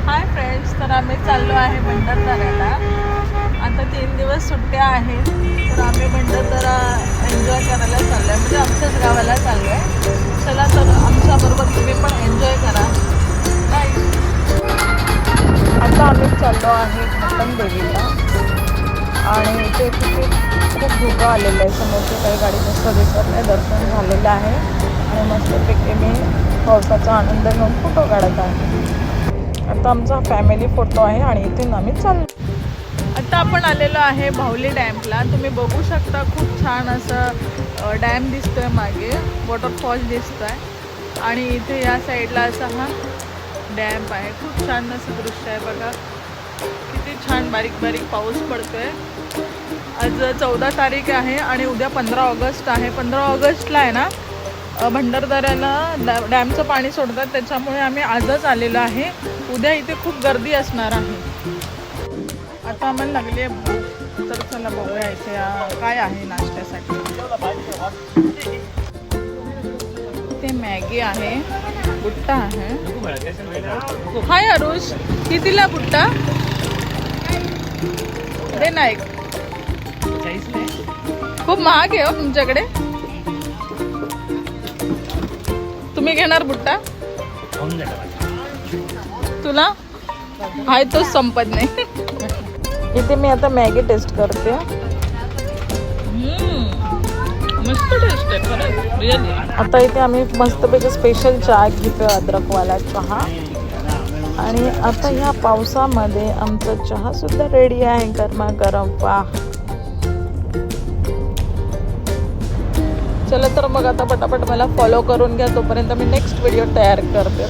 Hi friends, तर आम्ही चाललो आहे भंडारदऱ्याला. आता 3 दिवस सुट्ट्या आहेत, तर आम्ही भंडारदरा एन्जॉय करायला चाललो आहे, म्हणजे आमच्याच गावाला चाललो आहे. चला तर आमच्याबरोबर तुम्ही पण एन्जॉय करा. बाय. आता आम्ही चाललो आहे घाटनदेवीला आणि इथे खूप धुकं आलेलं आहे. समोरच्या काही गाडी जास्त दिसत नाही. दर्शन झालेलं आहे आणि मस्तपैकी मी पावसाचा आनंद घेऊन फोटो काढत आहे. आता आमचा फॅमिली फोटो आहे आणि इथून आम्ही चाललो. आता आपण आलेलो आहे बाहुली डॅमला. तुम्ही बघू शकता, खूप छान असं डॅम दिसतोय, मागे वॉटरफॉल दिसतोय आणि इथे या साईडला असा हा डॅम आहे. खूप छान असं दृश्य आहे बघा. किती छान बारीक बारीक पाऊस पडतोय. आज 14 तारीख आहे आणि उद्या 15 ऑगस्ट आहे. 15 ऑगस्टला आहे ना भंडारदऱ्याला डॅमचं पाणी सोडतात, त्याच्यामुळे आम्ही आजच आलेलो आहे. उद्या इथे खूप गर्दी असणार आहे. आता आम्हाला लागली आहे भूक, तर चला बघूया इथे काय आहे नाश्त्यासाठी. इथे मॅगी आहे, बुट्टा आहे. हाय अरुष, कितीला बुट्टा? दे ना एक. खूप महाग आहे हो तुमच्याकडे. तुम्ही घेणार बुट्टा? तुला हाय तोच संपत नाही. इथे मी आता मॅगी टेस्ट करते. मस्त टेस्ट आहे खरंच, रिअली. आता इथे आम्ही मस्तपैकी स्पेशल चहा घेतो, अद्रकवाला चहा. आणि आता ह्या पावसामध्ये आमचा चहा सुद्धा रेडी आहे, गरमागरम. वाह. चला तर मग आता पटापट मला फॉलो करून घ्या, तोपर्यंत मी नेक्स्ट व्हिडिओ तयार करते.